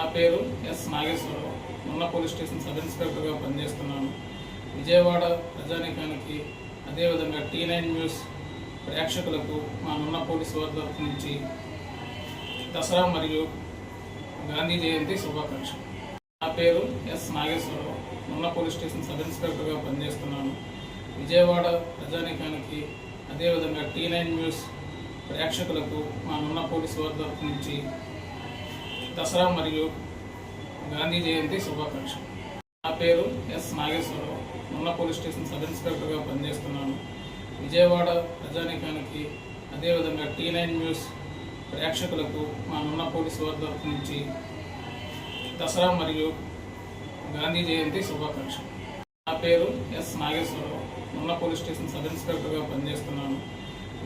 నా పేరు ఎస్ నాగేశ్వరరావు. నున్న పోలీస్ స్టేషన్ సబ్ ఇన్స్పెక్టర్గా పనిచేస్తున్నాను. విజయవాడ ప్రజానీకానికి, అదేవిధంగా T9 న్యూస్ ప్రేక్షకులకు మా నున్న పోలీసు వారి తరఫు నుంచి దసరా మరియు గాంధీ జయంతి శుభాకాంక్షలు. నా పేరు ఎస్ నాగేశ్వరరావు. నున్న పోలీస్ స్టేషన్ సబ్ ఇన్స్పెక్టర్గా పనిచేస్తున్నాను. విజయవాడ ప్రజానీకానికి, అదేవిధంగా T9 న్యూస్ ప్రేక్షకులకు మా నున్న పోలీసు వారి తరఫు నుంచి దసరా మరియు గాంధీ జయంతి శుభాకాంక్షలు. నా పేరు ఎస్ నాగేశ్వరరావు. నున్న పోలీస్ స్టేషన్ సబ్ ఇన్స్పెక్టర్గా పనిచేస్తున్నాను. విజయవాడ ప్రజానీకానికి, అదేవిధంగా T9 న్యూస్ ప్రేక్షకులకు మా నున్న పోలీసు వారి తరఫు నుంచి దసరా మరియు గాంధీ జయంతి శుభాకాంక్షలు. నా పేరు ఎస్ నాగేశ్వరరావు. నున్న పోలీస్ స్టేషన్ సబ్ ఇన్స్పెక్టర్గా పనిచేస్తున్నాను.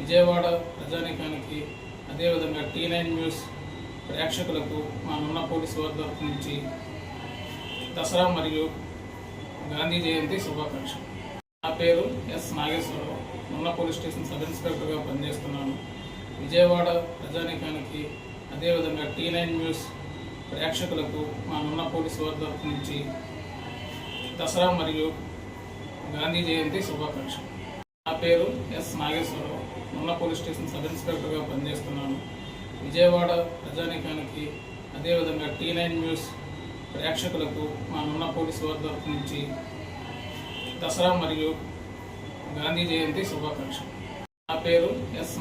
విజయవాడ ప్రజానీకానికి, అదేవిధంగా T9 న్యూస్ ప్రేక్షకులకు మా నున్న పోలీసు వారి తరఫు నుంచి దసరా మరియు గాంధీ జయంతి శుభాకాంక్షలు. నా పేరు ఎస్ నాగేశ్వరరావు. నున్న పోలీస్ స్టేషన్ సబ్ ఇన్స్పెక్టర్గా పనిచేస్తున్నాను. విజయవాడ ప్రజానీకానికి, అదేవిధంగా T9 న్యూస్ ప్రేక్షకులకు మా నున్న పోలీసు వారి తరఫు నుంచి దసరా మరియు గాంధీ జయంతి శుభాకాంక్షలు. నా పేరు ఎస్ నాగేశ్వరరావు. నున్న పోలీస్ స్టేషన్ సబ్ ఇన్స్పెక్టర్గా పనిచేస్తున్నాను. విజయవాడ ప్రజానీకానికి, అదేవిధంగా T9 న్యూస్ ప్రేక్షకులకు మా నున్న పోలీసు వారి తరఫు నుంచి దసరా మరియు గాంధీ జయంతి శుభాకాంక్షలు. నా పేరు ఎస్